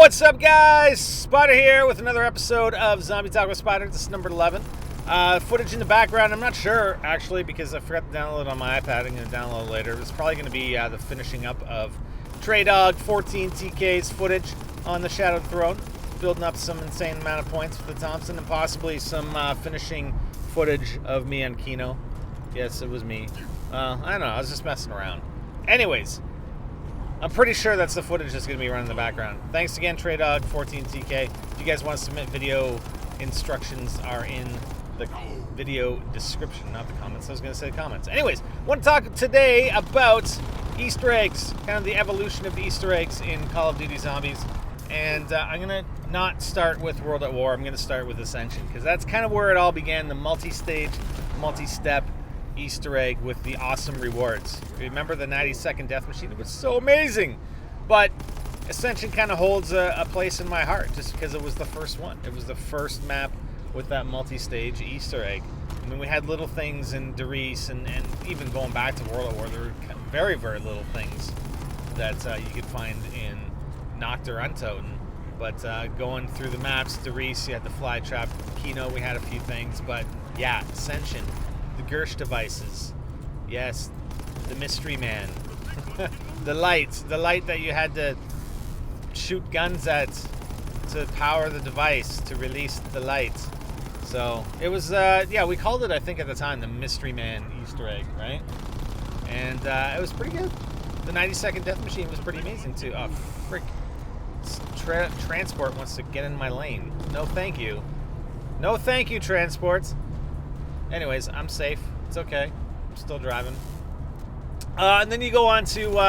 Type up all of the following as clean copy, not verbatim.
What's up, guys? Spider here with another episode of Zombie Talk with Spider. This is number 11. Footage in the background, I'm not sure, actually, because I forgot to download it on my iPad. I'm going to download it later. It's probably going to be the finishing up of Treyarch 14 TK's footage on the Shadowed Throne, building up some insane amount of points for the Thompson, and possibly some finishing footage of me on Kino. Yes, it was me. I don't know. I was just messing around. Anyways, I'm pretty sure that's the footage that's going to be running in the background. Thanks again, Treyarch 14 TK. If you guys want to submit video, instructions are in the video description, not the comments. I was going to say comments. Anyways, I want to talk today about Easter eggs, kind of the evolution of Easter eggs in Call of Duty Zombies. And I'm going to not start with World at War. I'm going to start with Ascension, because that's kind of where it all began, the multi-stage, multi-step Easter egg with the awesome rewards. Remember the 90-second death machine? It was so amazing. But Ascension kind of holds a place in my heart just because it was the first one. It was the first map with that multi-stage Easter egg. I mean, we had little things in Derice and even going back to World at War, there were very, very little things that you could find in Nacht or Untoten. But going through the maps, Derice, you had the fly trap. Kino, we had a few things. But yeah, Ascension. The Gersh devices. Yes, the mystery man. the light that you had to shoot guns at to power the device to release the light. So it was, yeah, we called it, I think at the time, the mystery man Easter egg, right? And it was pretty good. The 90-second death machine was pretty amazing too. Oh, frick. Transport wants to get in my lane. No thank you. No thank you, Transport. Anyways, I'm safe. It's okay. I'm still driving. And then you go on to,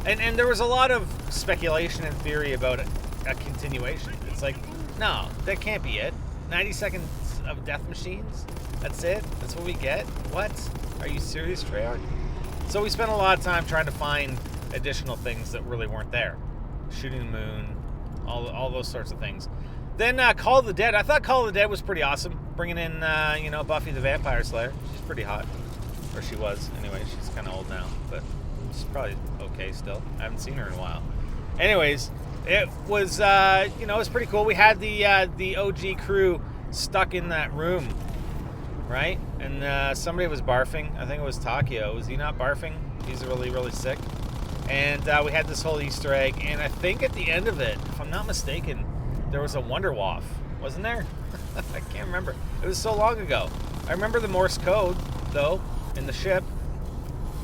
and there was a lot of speculation and theory about a continuation. It's like, no, that can't be it. 90 seconds of death machines? That's it? That's what we get? What? Are you serious, Treyarch? So we spent a lot of time trying to find additional things that really weren't there. Shooting the moon, all those sorts of things. Then Call of the Dead. I thought Call of the Dead was pretty awesome. Bringing in, Buffy the Vampire Slayer. She's pretty hot. Or she was. Anyway, she's kind of old now. But she's probably okay still. I haven't seen her in a while. Anyways, it was, it was pretty cool. We had the OG crew stuck in that room, right? And somebody was barfing. I think it was Takio. Was he not barfing? He's really, really sick. And we had this whole Easter egg. And I think at the end of it, if I'm not mistaken, there was a Wonder Waff, wasn't there? I can't remember. It was so long ago. I remember the Morse code, though, in the ship,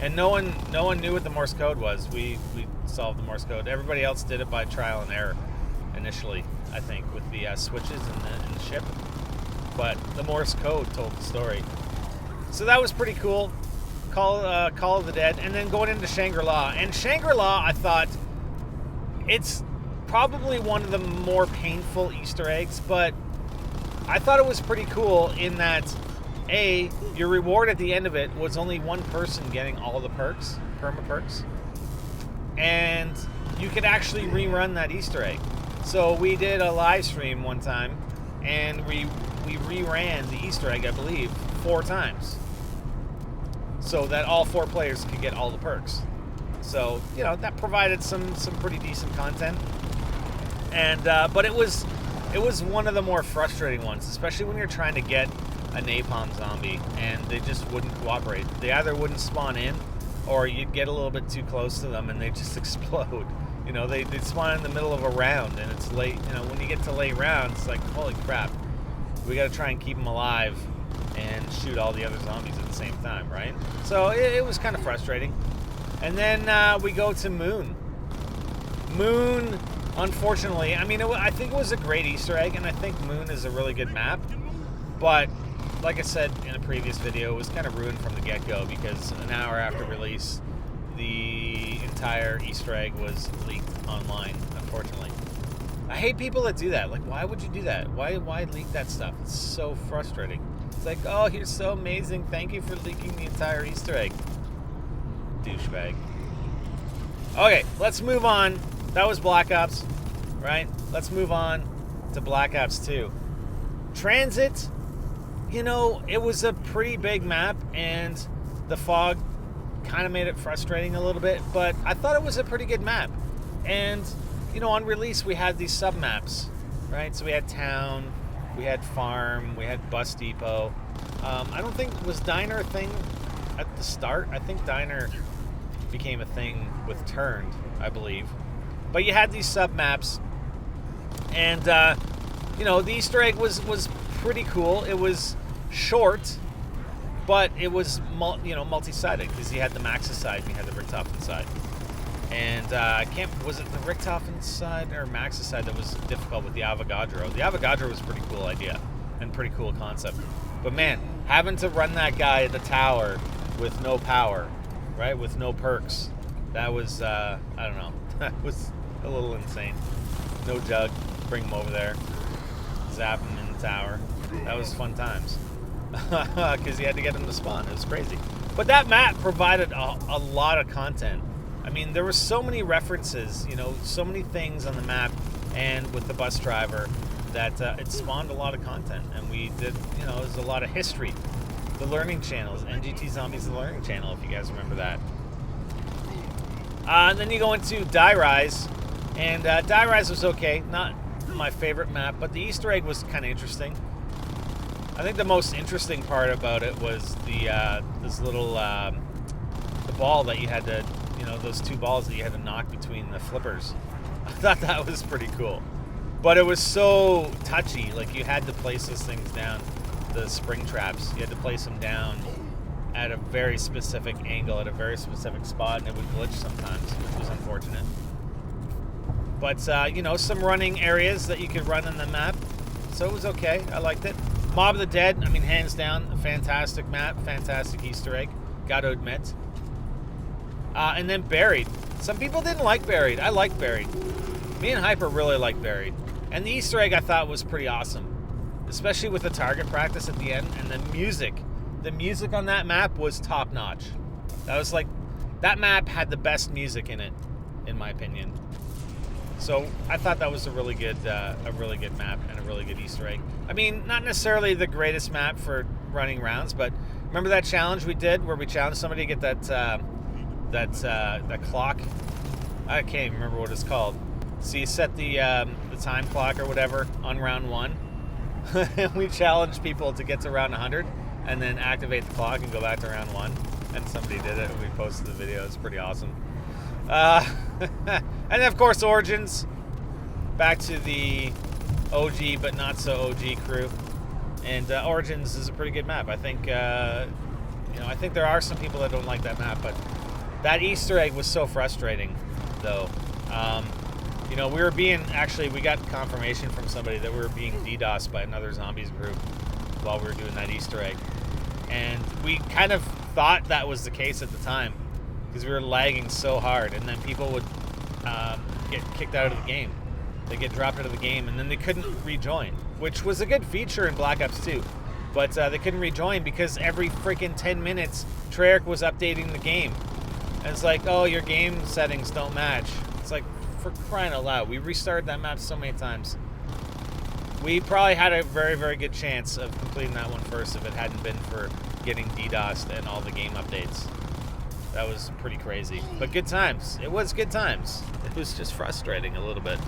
and no one knew what the Morse code was. We solved the Morse code. Everybody else did it by trial and error initially, I think, with the switches in the ship. But the Morse code told the story. So that was pretty cool. Call of the Dead, and then going into Shangri-La. And Shangri-La, I thought, it's probably one of the more painful Easter eggs, but I thought it was pretty cool in that, A, your reward at the end of it was only one person getting all the perks, perma perks, and you could actually rerun that Easter egg. So we did a live stream one time, and we reran the Easter egg, I believe, 4 times, so that all 4 players could get all the perks. So, that provided some pretty decent content. And but it was one of the more frustrating ones, especially when you're trying to get a napalm zombie and they just wouldn't cooperate. They either wouldn't spawn in, or you'd get a little bit too close to them and they just explode. They'd spawn in the middle of a round, and it's late. When you get to late rounds, it's like, holy crap, we got to try and keep them alive and shoot all the other zombies at the same time, right? So it was kind of frustrating. And then we go to Moon. Moon, unfortunately, I think it was a great Easter egg, and I think Moon is a really good map. But, like I said in a previous video, it was kind of ruined from the get-go, because an hour after release, the entire Easter egg was leaked online, unfortunately. I hate people that do that. Like, why would you do that? Why leak that stuff? It's so frustrating. It's like, oh, you're so amazing. Thank you for leaking the entire Easter egg. Douchebag. Okay, let's move on. That was Black Ops, right? Let's move on to Black Ops 2. Transit, it was a pretty big map, and the fog kind of made it frustrating a little bit, but I thought it was a pretty good map. And you know, on release we had these sub-maps, right? So we had town, we had farm, we had bus depot. I don't think, was Diner a thing at the start? I think Diner became a thing with Turned, I believe. But you had these sub-maps, and, you know, the Easter egg was pretty cool. It was short, but it was, multi-sided, because you had the Maxis side and you had the Richtofen side. And was it the Richtofen side or Maxis side that was difficult with the Avogadro? The Avogadro was a pretty cool idea and pretty cool concept. But man, having to run that guy at the tower with no power, right, with no perks, that was, I don't know, that was a little insane. No jug, bring him over there, zap him in the tower. That was fun times. Because you had to get him to spawn. It was crazy. But that map provided a lot of content. I mean, there were so many references, you know, so many things on the map and with the bus driver that it spawned a lot of content. And we did, you know, there's a lot of history. The learning channels, NGT Zombies, the learning channel, if you guys remember that. And then you go into Die Rise. And Die Rise was okay. Not my favorite map, but the Easter egg was kind of interesting. I think the most interesting part about it was the this little the ball that you had to, you know, those two balls that you had to knock between the flippers. I thought that was pretty cool, but it was so touchy. Like, you had to place those things down, the spring traps. You had to place them down at a very specific angle, at a very specific spot, and it would glitch sometimes, which was unfortunate. But you know, some running areas that you could run on the map, so it was okay. I liked it. Mob of the Dead, I mean, hands down, a fantastic map, fantastic Easter egg, gotta admit. And then Buried. Some people didn't like Buried. I liked Buried. Me and Hyper really liked Buried. And the Easter egg I thought was pretty awesome, especially with the target practice at the end and the music. The music on that map was top notch. That was like, that map had the best music in it, in my opinion. So I thought that was a really good map and a really good Easter egg. I mean, not necessarily the greatest map for running rounds, but remember that challenge we did where we challenged somebody to get that clock? I can't even remember what it's called. So you set the time clock or whatever on round 1, and we challenged people to get to round 100 and then activate the clock and go back to round 1. And somebody did it, and we posted the video. It's pretty awesome. And then, of course, Origins. Back to the OG, but not so OG crew. And Origins is a pretty good map. I think, I think there are some people that don't like that map, but that Easter egg was so frustrating, though. We got confirmation from somebody that we were being DDoSed by another zombies group while we were doing that Easter egg. And we kind of thought that was the case at the time, because we were lagging so hard, and then people would get kicked out of the game. They get dropped out of the game, and then they couldn't rejoin, which was a good feature in Black Ops 2. But they couldn't rejoin because every freaking 10 minutes, Treyarch was updating the game. And it's like, oh, your game settings don't match. It's like, for crying out loud, we restarted that map so many times. We probably had a very, very good chance of completing that one first if it hadn't been for getting DDoSed and all the game updates. That was pretty crazy. But good times. It was good times. It was just frustrating a little bit.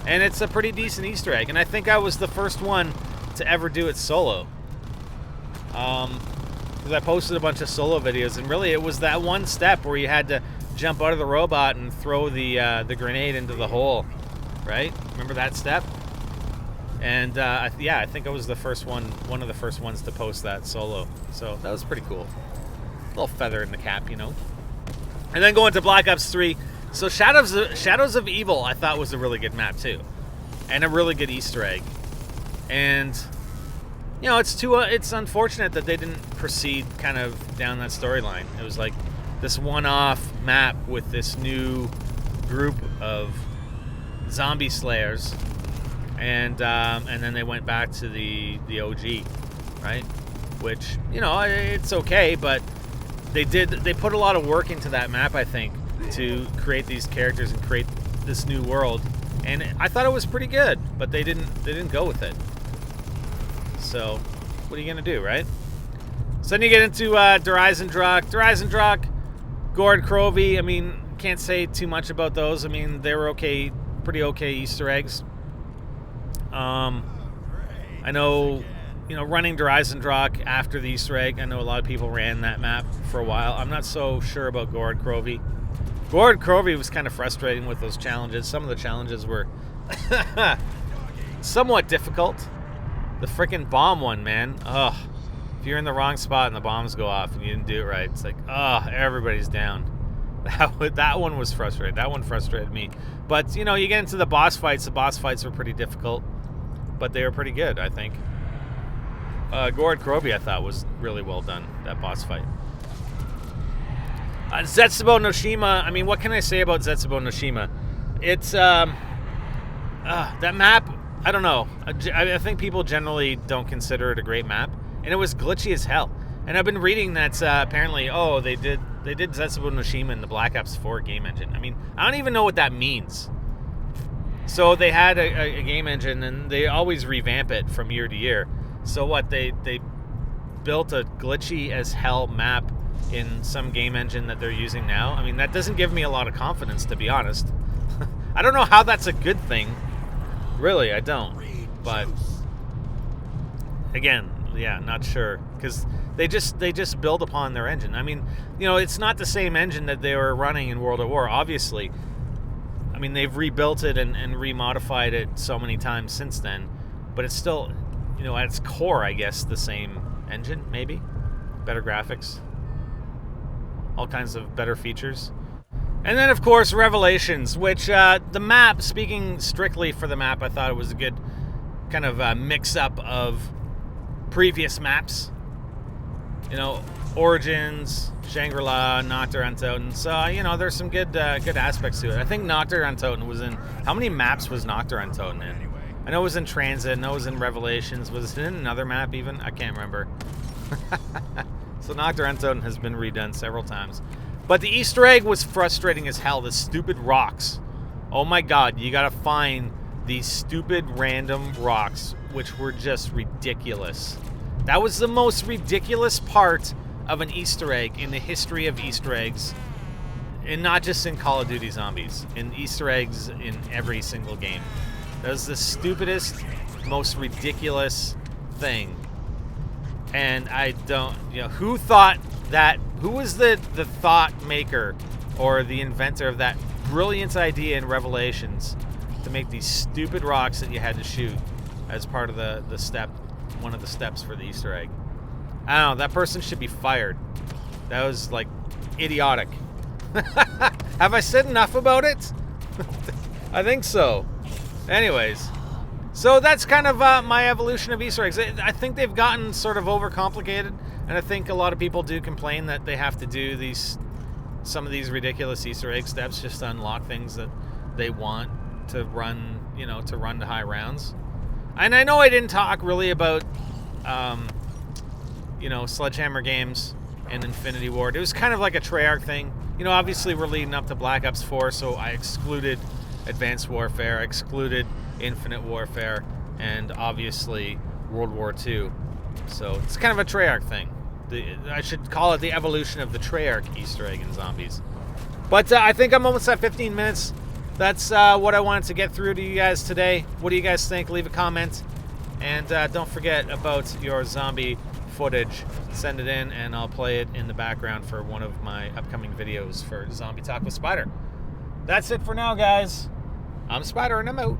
And it's a pretty decent Easter egg. And I think I was the first one to ever do it solo. Because I posted a bunch of solo videos, and really it was that one step where you had to jump out of the robot and throw the grenade into the hole, right? Remember that step? And I think I was the first one of the first ones to post that solo. So that was pretty cool. A little feather in the cap, you know. And then going to Black Ops 3. So Shadows of Evil I thought was a really good map too, and a really good Easter egg. And you know, it's unfortunate that they didn't proceed kind of down that storyline. It was like this one-off map with this new group of zombie slayers, and then they went back to the OG, right? Which, you know, it's okay, but they put a lot of work into that map, I think, to create these characters and create this new world. And I thought it was pretty good, but they didn't go with it. So, what are you gonna do, right? So then you get into Dryzen Gord, Crovey. I mean, can't say too much about those. I mean, they were okay pretty okay Easter eggs. I know, you know, running Dryzendrock after the Easter egg, I know a lot of people ran that map for a while. I'm not so sure about Gorod Krovi. Gorod Krovi was kind of frustrating with those challenges. Some of the challenges were somewhat difficult. The freaking bomb one, man. Ugh. If you're in the wrong spot and the bombs go off and you didn't do it right, it's like, ugh, everybody's down. That one was frustrating. That one frustrated me. But, you know, you get into the boss fights. The boss fights were pretty difficult, but they were pretty good, I think. Gorod Krovi, I thought, was really well done, that boss fight. Zetsubo Noshima, I mean, what can I say about Zetsubo Noshima? It's, that map, I don't know. I think people generally don't consider it a great map, and it was glitchy as hell. And I've been reading that apparently, oh, they did Zetsubo Noshima in the Black Ops 4 game engine. I mean, I don't even know what that means. So they had a game engine, and they always revamp it from year to year. So what, they built a glitchy as hell map in some game engine that they're using now? I mean, that doesn't give me a lot of confidence, to be honest. I don't know how that's a good thing. Really, I don't. But again, yeah, not sure, because they just build upon their engine. I mean, you know, it's not the same engine that they were running in World at War, obviously. I mean, they've rebuilt it and remodified it so many times since then, but it's still, you know, at its core, I guess, the same engine, maybe. Better graphics. All kinds of better features. And then, of course, Revelations, which the map, speaking strictly for the map, I thought it was a good kind of mix-up of previous maps. You know, Origins, Shangri-La, Nocturne Untoten. So, you know, there's some good aspects to it. I think Nocturne Untoten was in... How many maps was Nocturne Untoten in? I know it was in Transit. I know it was in Revelations. Was it in another map even? I can't remember. So Nocturne Untoten has been redone several times. But the Easter egg was frustrating as hell. The stupid rocks. Oh my god, you gotta find these stupid random rocks, which were just ridiculous. That was the most ridiculous part of an Easter egg in the history of Easter eggs. And not just in Call of Duty Zombies. In Easter eggs in every single game. That was the stupidest, most ridiculous thing. And I don't, you know, who thought that, who was the thought maker or the inventor of that brilliant idea in Revelations to make these stupid rocks that you had to shoot as part of the step, one of the steps for the Easter egg? I don't know, that person should be fired. That was, like, idiotic. Have I said enough about it? I think so. Anyways, so that's kind of my evolution of Easter eggs. I think they've gotten sort of overcomplicated, and I think a lot of people do complain that they have to do some of these ridiculous Easter egg steps just to unlock things that they want to run, you know, to run to high rounds. And I know I didn't talk really about, you know, Sledgehammer Games and Infinity Ward. It was kind of like a Treyarch thing. You know, obviously we're leading up to Black Ops 4, so I excluded Advanced Warfare, I excluded Infinite Warfare, and obviously World War II. So it's kind of a Treyarch thing. I should call it the evolution of the Treyarch Easter egg in Zombies. But I think I'm almost at 15 minutes. That's what I wanted to get through to you guys today. What do you guys think? Leave a comment. And don't forget about your zombie footage. Send it in, and I'll play it in the background for one of my upcoming videos for Zombie Talk with Spider. That's it for now, guys. I'm Spider, and I'm out.